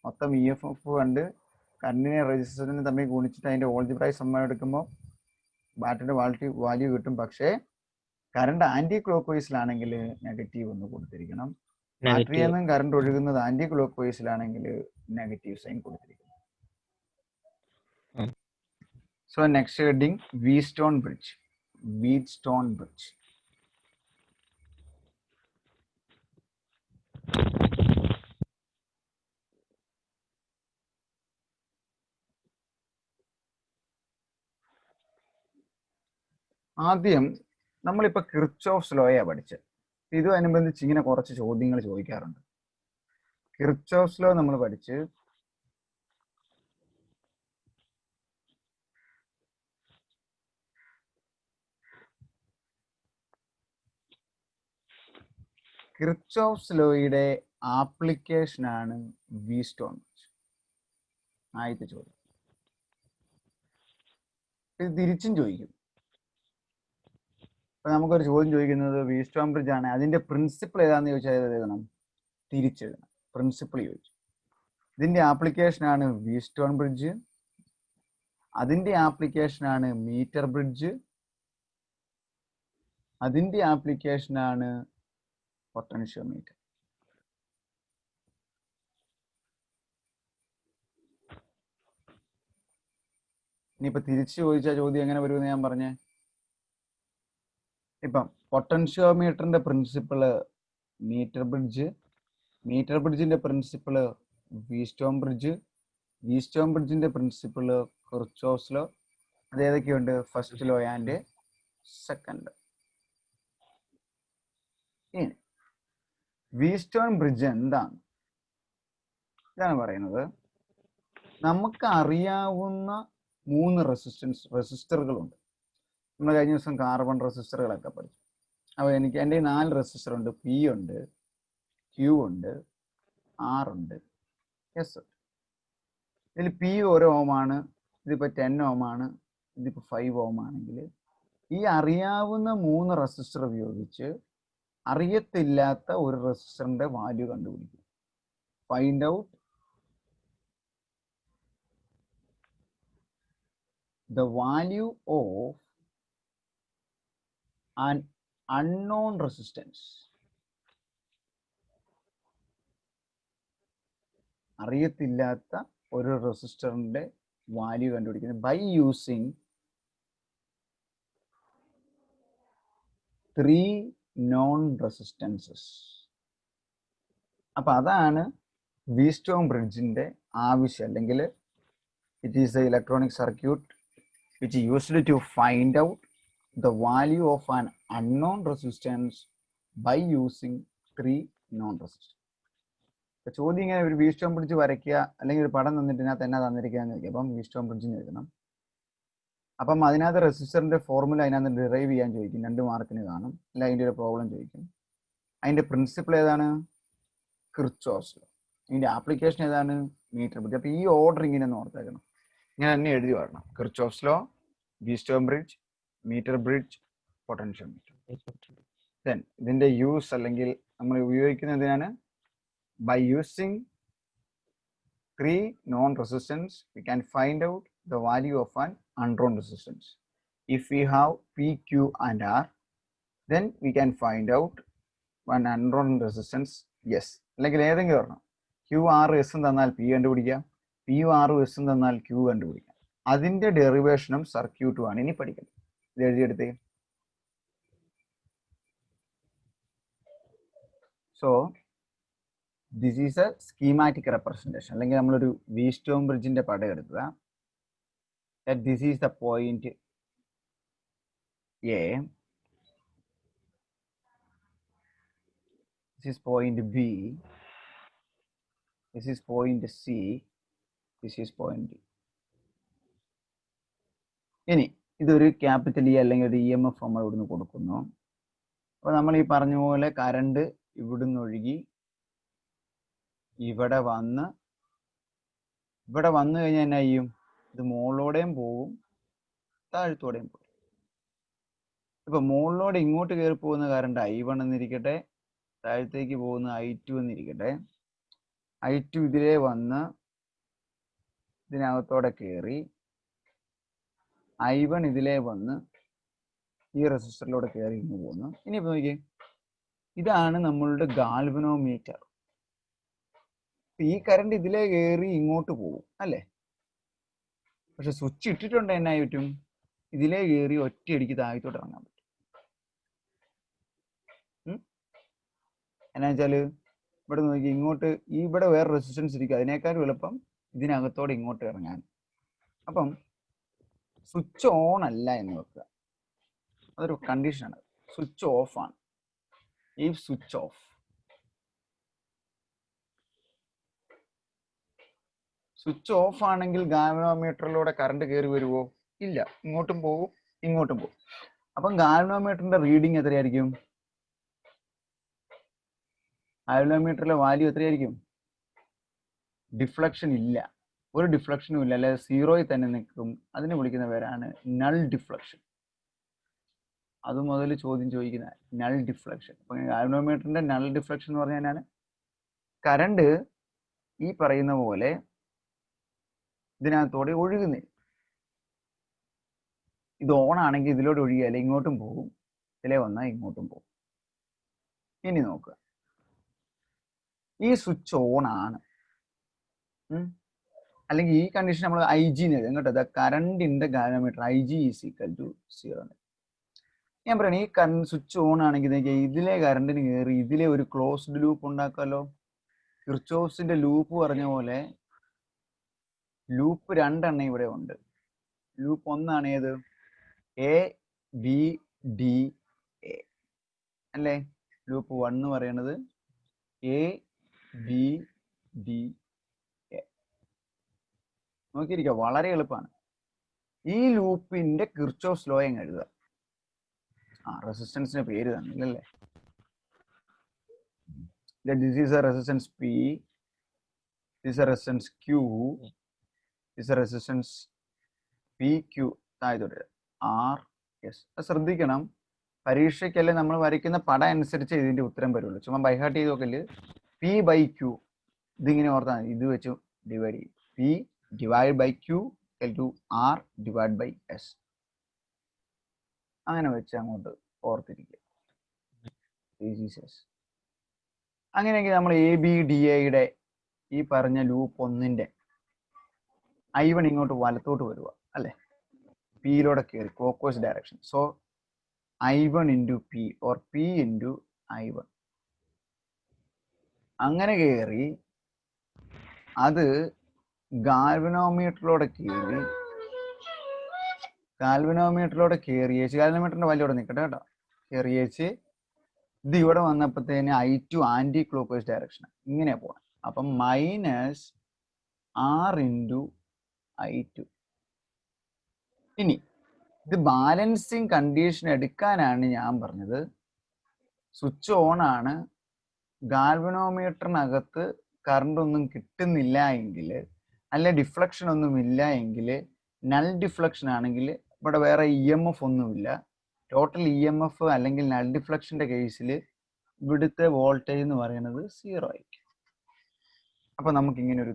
മൊത്തം EMF കണ്ട് കറണ്ടിനെ റെസിസ്റ്റൻസിനെ തമ്മിൽ ഗുണിച്ചിട്ട് അതിൻ്റെ ഓൾജിബ്രായി സമ്മ എടുക്കുമ്പോൾ ബാറ്ററിയുടെ വാല്യൂ കിട്ടും. പക്ഷേ കറണ്ട് ആന്റി ക്ലോക്ക് വൈസിലാണെങ്കിൽ നെഗറ്റീവ് ഒന്ന് കൊടുത്തിരിക്കണം. ബാറ്ററിയിൽ നിന്നും കറണ്ട് ഒഴുകുന്നത് ആന്റി ക്ലോക്ക് വൈസിലാണെങ്കിൽ നെഗറ്റീവ് സൈൻ കൊടുത്തിരിക്കണം. So next heading Wheatstone bridge. ആദ്യം നമ്മളിപ്പോൾ കിർച്ചോഫ്സ് ലോയാണ് പഠിച്ചത്. ഇതുമനുബന്ധിച്ച് ഇങ്ങനെ കുറച്ച് ചോദ്യങ്ങൾ ചോദിക്കാറുണ്ട്. കിർച്ചോഫ്സ് ലോ നമ്മൾ പഠിച്ച് കിർച്ചോഫ്സ് ലോയുടെ ആപ്ലിക്കേഷനാണ് വീറ്റ്സ്റ്റോൺ ബ്രിഡ്ജ്. ആദ്യത്തെ ചോദ്യം. ഇത് തിരിച്ചും ചോദിക്കും. ഇപ്പം നമുക്കൊരു ചോദ്യം ചോദിക്കുന്നത് വീറ്റ്സ്റ്റോൺ ബ്രിഡ്ജ് ആണ്, അതിൻ്റെ പ്രിൻസിപ്പിൾ ഏതാണെന്ന് ചോദിച്ചാൽ ഏത് എഴുതണം? തിരിച്ചെഴുതണം. പ്രിൻസിപ്പിൾ ചോദിച്ചു. ഇതിൻ്റെ ആപ്ലിക്കേഷനാണ് വീറ്റ്സ്റ്റോൺ ബ്രിഡ്ജ്, അതിൻ്റെ ആപ്ലിക്കേഷനാണ് മീറ്റർ ബ്രിഡ്ജ്, അതിൻ്റെ ആപ്ലിക്കേഷനാണ് പൊട്ടൻഷ്യോമീറ്റർ. ഇനിയിപ്പോൾ തിരിച്ചു ചോദിച്ച ചോദ്യം എങ്ങനെ വരുമെന്ന് ഞാൻ പറഞ്ഞേ. ഇപ്പം പൊട്ടൻഷ്യോമീറ്ററിന്റെ പ്രിൻസിപ്പിള് മീറ്റർ ബ്രിഡ്ജിന്റെ പ്രിൻസിപ്പിള് വീറ്റ്സ്റ്റോൺ ബ്രിഡ്ജിന്റെ പ്രിൻസിപ്പിള് കിർച്ചോഫ്സ് ലോ. അത് ഏതൊക്കെയുണ്ട്? First law and second. ഇനി വീറ്റ്സ്റ്റോൺ ബ്രിഡ്ജ് എന്താണ്? ഇതാണ് പറയുന്നത്, നമുക്ക് അറിയാവുന്ന 3 റെസിസ്റ്ററുകളുണ്ട്. നമ്മൾ കഴിഞ്ഞ ദിവസം കാർബൺ റെസിസ്റ്ററുകളൊക്കെ പഠിച്ചു. അപ്പോൾ എൻ്റെ 4 റെസിസ്റ്റർ ഉണ്ട്. P ഉണ്ട്, Q ഉണ്ട്, R ഉണ്ട്, S ഉണ്ട്. ഇതിൽ P 1 ഓമാണ്, ഇതിപ്പോൾ 10 ഓമാണ്, ഇതിപ്പോൾ 5 ഓം ആണെങ്കിൽ ഈ അറിയാവുന്ന 3 റെസിസ്റ്റർ ഉപയോഗിച്ച് അറിയത്തില്ലാത്ത ഒരു റെസിസ്റ്ററിന്റെ വാല്യൂ കണ്ടുപിടിക്കും. Find out the value of an unknown resistance. അറിയത്തില്ലാത്ത ഒരു റെസിസ്റ്ററിന്റെ വാല്യൂ കണ്ടുപിടിക്കുന്നത് ബൈ യൂസിങ് 3 നോൺ റെസിസ്റ്റൻസസ്. അപ്പൊ അതാണ് വീറ്റ്സ്റ്റോൺ ബ്രിഡ്ജിന്റെ ആവശ്യം. അല്ലെങ്കിൽ it is the electronic circuit which is used to find out the value of an unknown resistance by using 3 known resistors. ചോദ്യം ഇങ്ങനെ ഒരു വീറ്റ്സ്റ്റോൺ ബ്രിഡ്ജ് വരയ്ക്കുക, അല്ലെങ്കിൽ ഒരു പടം തന്നിട്ട് ഇതിനകത്ത് എന്നാ തന്നിരിക്കുകയെന്ന് ചോദിക്കുക. അപ്പം വീറ്റ്സ്റ്റോൺ ബ്രിഡ്ജിന് എഴുതണം. അപ്പം അതിനകത്ത് റെസിസ്റ്ററിന്റെ ഫോർമുല അതിനകത്ത് ഡിറൈവ് ചെയ്യാൻ ചോദിക്കും. 2 മാർക്കിന് കാണും. അല്ല അതിൻ്റെ ഒരു പ്രോബ്ലം ചോദിക്കും. അതിൻ്റെ പ്രിൻസിപ്പിൾ ഏതാണ്? Kirchhoff's law. ഇതിൻ്റെ ആപ്ലിക്കേഷൻ ഏതാണ്? Meter bridge. അപ്പോൾ ഈ ഓർഡർ ഇങ്ങനെ ഒന്ന് ഓർത്തേക്കണം. ഇങ്ങനെ തന്നെ എഴുതി വരണം. Kirchhoff's law, Wheatstone bridge, meter bridge, potentiometer. Then ഇതിൻ്റെ യൂസ് അല്ലെങ്കിൽ നമ്മൾ ഉപയോഗിക്കുന്നതിനാണ് by using 3 known resistance we can find out the value of an unknown resistance. If we have P, Q and R, then we can find out one unknown resistance. Yes, അല്ലെങ്കിൽ ഏതെങ്കിലും ഒരെണ്ണം Q R S തന്നാൽ P കണ്ടുപിടിക്കാം, P R S തന്നാൽ Q കണ്ടുപിടിക്കാം. അതിന്റെ ഡെറിവേഷനും സർക്യൂട്ടും ആണ് ഇനി പഠിക്കുന്നത്. ഇത് എഴുതിയെടുത്തേ. So this is a schematic representation. അല്ലെങ്കിൽ നമ്മളൊരു വീസ്റ്റോൺ ബ്രിഡ്ജിന്റെ പടം എടുക്കുക. This is the point A, this is point B, this is point C, this is point D. ഇനി ഇതൊരു ക്യാപിറ്റൽ ഇ അല്ലെങ്കിൽ ഒരു EMF നമ്മൾ ഇവിടുന്ന് കൊടുക്കുന്നു. അപ്പോൾ നമ്മൾ ഈ പറഞ്ഞ പോലെ കറണ്ട് ഇവിടുന്ന് ഒഴുകി ഇവിടെ വന്ന് കഴിഞ്ഞാൽ എന്നാ ചെയ്യും? ഇത് മുകളിലൂടെയും പോവും താഴത്തോടെയും പോകും. ഇപ്പൊ മുകളിലൂടെ ഇങ്ങോട്ട് കയറി പോകുന്ന കറണ്ട് I1 എന്നിരിക്കട്ടെ, താഴത്തേക്ക് പോകുന്ന I2 എന്നിരിക്കട്ടെ. I2 ഇതിലേ വന്ന് ഇതിനകത്തോടെ കയറി, I1 ഇതിലേ വന്ന് ഈ റെസിസ്റ്ററിലൂടെ കയറി ഇങ്ങ് പോകുന്നു. ഇനിയിപ്പോൾ നോക്കിയേ, ഇതാണ് നമ്മളുടെ ഗാൽവനോമീറ്റർ. ഈ കറണ്ട് ഇതിലേ കയറി ഇങ്ങോട്ട് പോകും അല്ലേ? പക്ഷെ സ്വിച്ച് ഇട്ടിട്ടുണ്ട് എന്നായി പറ്റും? ഇതിലേ കയറി ഒറ്റയടിക്ക് താഴത്തോട്ട് ഇറങ്ങാൻ പറ്റും. എന്നാ വെച്ചാല് ഇവിടെ നോക്കി ഇങ്ങോട്ട് ഇവിടെ വേറെ റെസിസ്റ്റൻസ് ഇരിക്കും, അതിനേക്കാളും എളുപ്പം ഇതിനകത്തോടെ ഇങ്ങോട്ട് ഇറങ്ങാൻ. അപ്പം സ്വിച്ച് ഓൺ അല്ല എന്ന് വെക്കുക, അതൊരു കണ്ടീഷനാണ്. സ്വിച്ച് ഓഫ് ആണ്. ഈ സ്വിച്ച് ഓഫ്, സ്വിച്ച് ഓഫ് ആണെങ്കിൽ ഗാൽവനോമീറ്ററിലൂടെ കറണ്ട് കയറി വരുമോ? ഇല്ല, ഇങ്ങോട്ടും പോകും ഇങ്ങോട്ടും പോകും. അപ്പം ഗാൽവനോമീറ്ററിന്റെ റീഡിങ് എത്രയായിരിക്കും? ഗാൽവനോമീറ്ററിലെ വാല്യൂ എത്രയായിരിക്കും? ഡിഫ്ലക്ഷൻ ഇല്ല, ഒരു ഡിഫ്ലക്ഷനും ഇല്ല, അല്ലെ സീറോയിൽ തന്നെ നിൽക്കും. അതിനെ വിളിക്കുന്ന പേരാണ് നൾ ഡിഫ്ലക്ഷൻ. അത് മുതൽ ചോദ്യം ചോദിക്കുന്ന നൾ ഡിഫ്ലക്ഷൻ. അപ്പൊ ഗാൽവനോമീറ്ററിന്റെ നൾ ഡിഫ്ലക്ഷൻ എന്ന് പറഞ്ഞാൽ കറണ്ട് ഈ പറയുന്ന പോലെ ഇതിനകത്തോടെ ഒഴുകുന്നില്ല. ഇത് ഓൺ ആണെങ്കിൽ ഇതിലൂടെ ഒഴുകിയാൽ ഇങ്ങോട്ടും പോകും, ഇതിലേ വന്നാൽ ഇങ്ങോട്ടും പോകും. ഇനി നോക്കുക, ഈ സ്വിച്ച് ഓൺ ആണ്, അല്ലെങ്കിൽ ഈ കണ്ടീഷൻ നമ്മൾ IG കേട്ടോ, the current in the galvanometer IG is equal to 0. ഞാൻ പറയണേ, ഈ കറണ്ട് സ്വിച്ച് ഓൺ ആണെങ്കിൽ ഇതിലെ കറണ്ടിന് കയറി ഇതിലെ ഒരു ക്ലോസ്ഡ് ലൂപ്പ് ഉണ്ടാക്കാമല്ലോ. കിർച്ചോഫ്സിന്റെ ലൂപ്പ് പറഞ്ഞ പോലെ ലൂപ്പ് 2 എണ്ണം ഇവിടെ ഉണ്ട്. ലൂപ്പ് 1 ആണ് ഏത്? ABDA അല്ലേ? ലൂപ്പ് 1 എന്ന് പറയുന്നത് ABDA. നോക്കിയിരിക്കുക, വളരെ എളുപ്പമാണ്. ഈ ലൂപ്പിന്റെ കിർച്ചോഫ്സ് ലോ എന്ന് എഴുതുക. റെസിസ്റ്റൻസിന്റെ പേര് തന്നെ അല്ലേ? This is a resistance P, this is a resistance Q, this is a resistance PQ, താഴത്തോട്ട് R S. ശ്രദ്ധിക്കണം, പരീക്ഷയ്ക്കല്ലേ നമ്മൾ വരയ്ക്കുന്ന പടം അനുസരിച്ച് ഇതിന്റെ ഉത്തരം വരുള്ളൂ. ചുമ്മാ ബൈഹാർട്ട് ചെയ്ത് നോക്കല്. P/Q ഇതിങ്ങനെ ഓർത്താൽ ഇത് വെച്ച് ഡിവൈഡ് ചെയ്യും. P divided by Q equal to R divided by S. അങ്ങനെ വെച്ച് അങ്ങോട്ട് ഓർത്തിരിക്കുക. അങ്ങനെയെങ്കിൽ നമ്മൾ ABDAയുടെ ഈ പറഞ്ഞ ലൂപ്പ് 1ന്റെ I1 ഇങ്ങോട്ട് വലത്തോട്ട് വരിക അല്ലേ? Pയിലൂടെ കയറി clockwise direction. So I1 into P or P into I1 അങ്ങനെ കയറി അത് ഗാൽവനോമീറ്ററിലൂടെ കയറിയേച്ച് ഗാൽവനോമീറ്ററിന്റെ വാല്യൂ ഇവിടെ നിൽക്കട്ടെ കേട്ടോ. കയറിയേച്ച് ഇത് ഇവിടെ വന്നപ്പോഴത്തേന് I2 ആന്റി ക്ലോക്ക്വൈസ് ഡയറക്ഷൻ ഇങ്ങനെ പോകണം. അപ്പം -R into I2. ഇനി ഇത് ബാലൻസിങ് കണ്ടീഷൻ എടുക്കാനാണ് ഞാൻ പറഞ്ഞത്. സ്വിച്ച് ഓൺ ആണ്, ഗാൽവനോമീറ്ററിനകത്ത് കറണ്ട് ഒന്നും കിട്ടുന്നില്ല എങ്കിൽ, അല്ല ഡിഫ്ലക്ഷൻ ഒന്നും ഇല്ല എങ്കിൽ, നൾ ഡിഫ്ലക്ഷൻ ആണെങ്കിൽ ഇവിടെ വേറെ EMF ഒന്നുമില്ല, ടോട്ടൽ EMF അല്ലെങ്കിൽ നൾ ഡിഫ്ലക്ഷന്റെ കേസിൽ ഇവിടുത്തെ വോൾട്ടേജ് എന്ന് പറയുന്നത് 0 ആയിരിക്കും. അപ്പൊ നമുക്ക് ഇങ്ങനെ ഒരു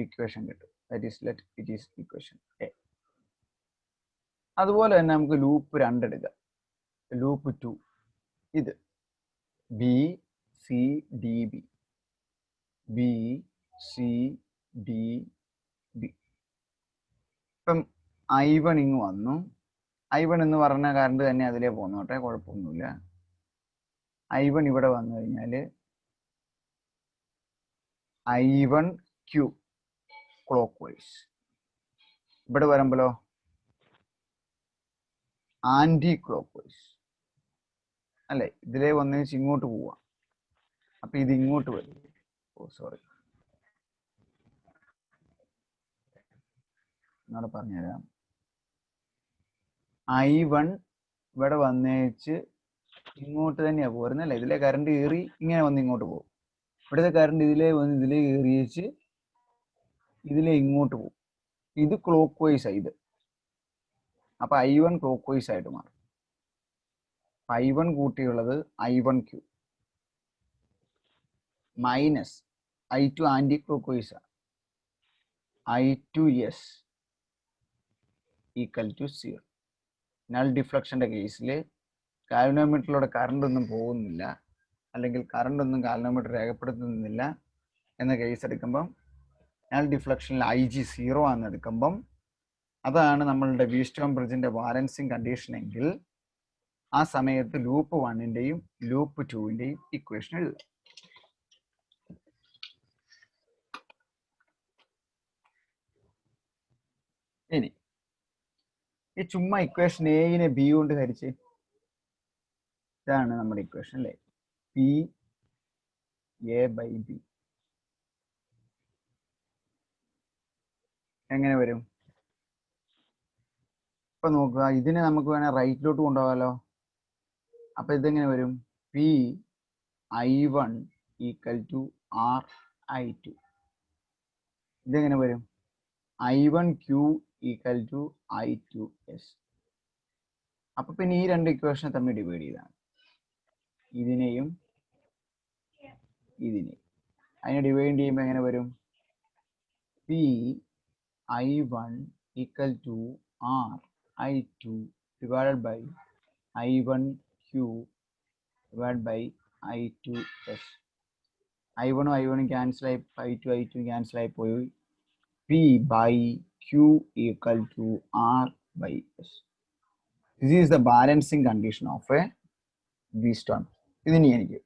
ഇക്വേഷൻ കിട്ടും. That is let it is equation A. അതുപോലെ തന്നെ നമുക്ക് ലൂപ്പ് 2 എടുക്കാം. ലൂപ്പ് 2 ഇത് BCDB. ഇപ്പം I1 ഇങ്ങ് വന്നു. I1 എന്ന് പറഞ്ഞ കറണ്ട് തന്നെ അതിലേ പോന്നോട്ടെ, കുഴപ്പമൊന്നുമില്ല. I1 ഇവിടെ വന്നു കഴിഞ്ഞാൽ I1 Q ക്ലോക്ക് വൈസ്. ഇവിടെ വരുമ്പോഴോ ആന്റി ക്ലോക്ക് വൈസ് അല്ലേ? ഇതിലേ വന്നേച്ച് ഇങ്ങോട്ട് പോവാം. അപ്പൊ ഇത് ഇങ്ങോട്ട് വരും. ഓ സോറി, എന്നോട് പറഞ്ഞുതരാം. I1 ഇവിടെ വന്നേച്ച് ഇങ്ങോട്ട് തന്നെയാ പോരുന്നല്ലേ? ഇതിലെ കറണ്ട് കയറി ഇങ്ങനെ വന്ന് ഇങ്ങോട്ട് പോകും. ഇവിടുത്തെ കറണ്ട് ഇതിലേ വന്ന് ഇതിലേ കയറിയേച്ച് ഇതിലെ ഇങ്ങോട്ട് പോകും. ഇത് ക്ലോക്ക് വൈസ് ആയി ഇത്. അപ്പൊ I1 ക്ലോക്ക് വൈസ് ആയിട്ട് മാറും. I1 കൂട്ടിയുള്ളത് I1 Q minus I2 anti clock vice I2 S equal to 0. Null ഡിഫ്ലക്ഷന്റെ കേസിൽ കാൽവനോമീറ്ററിലൂടെ കറണ്ട് ഒന്നും പോകുന്നില്ല, അല്ലെങ്കിൽ കറണ്ട് ഒന്നും കാൽവനോമീറ്റർ രേഖപ്പെടുത്തുന്നില്ല എന്ന കേസ് എടുക്കുമ്പം നൾ ഡിഫ്ലക്ഷനിൽ IG 0 ആണെന്ന് എടുക്കുമ്പം അതാണ് നമ്മളുടെ വീറ്റ്സ്റ്റോൺ ബ്രിഡ്ജിന്റെ ബാലൻസിങ് കണ്ടീഷൻ എങ്കിൽ ആ സമയത്ത് ലൂപ്പ് 1ന്റെയും ലൂപ്പ് 2ന്റെയും ഇക്വേഷൻ എഴുതുക. ഇനി ഈ ചുമ്മാ ഇക്വേഷൻ എനെ ബി കൊണ്ട് ഹരിച്ച്, ഇതാണ് നമ്മുടെ ഇക്വേഷൻ അല്ലേ? പി എ ബൈ ബി എങ്ങനെ വരും? ഇപ്പൊ നോക്കുക, ഇതിനെ നമുക്ക് വേണേൽ റൈറ്റിലോട്ട് കൊണ്ടുപോകാലോ. അപ്പൊ ഇതെങ്ങനെ വരും? P I1 equal to R I2. ഇതെങ്ങനെ വരും? I1 Q equal to I2 S. അപ്പൊ പിന്നെ ഈ രണ്ട് ഇക്വേഷനെ തമ്മിൽ ഡിവൈഡ് ചെയ്താണ്, ഇതിനെയും ഇതിനെയും. അതിനെ ഡിവൈഡ് ചെയ്യുമ്പോൾ എങ്ങനെ വരും? P I1 equal to R I2 divided by I1 Q divide by I2 S. I1 I1 cancel ആയി, I2 ക്യാൻസൽ ആയി പോയി. P by Q equal to R by S. This is the balancing condition of a Wheatstone. ഇതിനി എനിക്ക്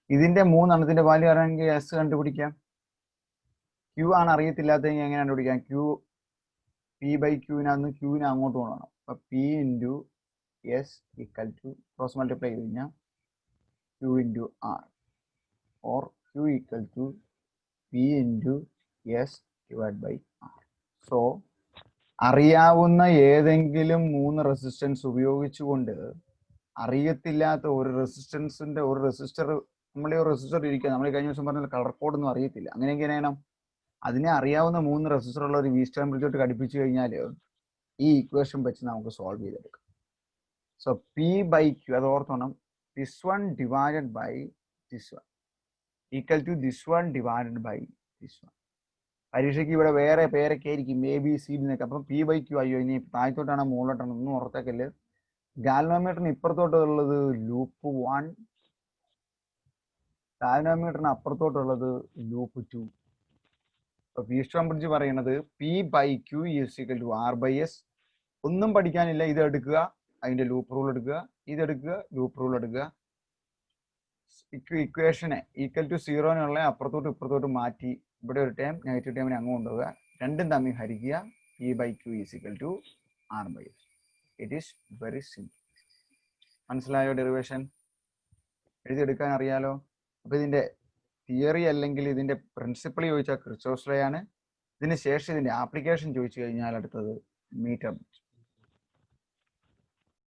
ഇതിന്റെ മൂന്നെണ്ണത്തിന്റെ value അറിയാമെങ്കിൽ S കണ്ടുപിടിക്കാം. Q ആണ് അറിയത്തില്ലാത്തതെങ്കിൽ എങ്ങനെ കണ്ടുപിടിക്കാം? P by Qനാന്ന് Qനെ അങ്ങോട്ട് കൊണ്ടുപോകണം. അപ്പൊ P into S equal to cross multiply ചെയ്ത് കഴിഞ്ഞാൽ Q into R, or Q equal to P into S divide by R. So അറിയാവുന്ന ഏതെങ്കിലും 3 റെസിസ്റ്റൻസ് ഉപയോഗിച്ചുകൊണ്ട് അറിയത്തില്ലാത്ത ഒരു റെസിസ്റ്റൻസിന്റെ ഒരു റെസിസ്റ്റർ, നമ്മളീ ഒരു റെസിസ്റ്റർ ഇരിക്കുക, നമ്മൾ കഴിഞ്ഞ ദിവസം പറഞ്ഞ കളർ കോഡ് ഒന്നും അറിയത്തില്ല. അങ്ങനെയെങ്കിൽ ചെയ്യണം, അതിനെ അറിയാവുന്ന 3 റെസിസ്റ്റർ ഉള്ള ഒരു വീറ്റ്സ്റ്റോൺ ബ്രിഡ്ജോട്ട് ഘടിപ്പിച്ചു കഴിഞ്ഞാൽ ഈ ഇക്വേഷൻ വെച്ച് നമുക്ക് സോൾവ് ചെയ്തെടുക്കാം. സോ പി ബൈ ക്യൂ, അത് ഓർത്തോണം, this one divided by this one equal to this one divided by this one. പരീക്ഷയ്ക്ക് ഇവിടെ വേറെ പേരൊക്കെ ആയിരിക്കും, എ ബി സി എന്നൊക്കെ. അപ്പം പി ബൈ ക്യൂ, അയ്യോ ഇനി താഴത്തോട്ടാണ് മുകളിലോട്ടാണ് ഒന്നും ഓർത്തേക്കല്. ഗാൽവനോമീറ്ററിന് ഇപ്പുറത്തോട്ടുള്ളത് ലൂപ്പ് 1, ഗാൽവനോമീറ്ററിന് അപ്പുറത്തോട്ടുള്ളത് ലൂപ്പ് 2. ഇപ്പൊ വീറ്റ്സ്റ്റോൺ ബ്രിഡ്ജ് പറയുന്നത് P by Q is equal to R by S. ഒന്നും പഠിക്കാനില്ല, ഇത് എടുക്കുക, അതിന്റെ ലൂപ്പ് റൂൾ എടുക്കുക, ഇതെടുക്കുക, ലൂപ്പ് റൂൾ എടുക്കുക. ഇക്വേഷനെ ഈക്വൽ ടു 0 അപ്പുറത്തോട്ടും ഇപ്പുറത്തോട്ടും മാറ്റി ഇവിടെ ഒരു ടൈം നെഗറ്റീവ് ടൈമിനെ അങ്ങ് കൊണ്ടുപോകുക, രണ്ടും തമ്മിൽ ഹരിക്കുക. P by Q is equal to R by S. It is very simple. മനസ്സിലായോ? ഡെറിവേഷൻ എഴുതിയെടുക്കാൻ അറിയാലോ. അപ്പൊ ഇതിന്റെ തിയറി അല്ലെങ്കിൽ ഇതിന്റെ പ്രിൻസിപ്പിൾ ചോദിച്ചാൽ ക്രിച്ചോസ് ലോ ആണ്. ഇതിന് ശേഷം ഇതിന്റെ ആപ്ലിക്കേഷൻ ചോദിച്ചു കഴിഞ്ഞാൽ അടുത്തത് മീറ്റർ.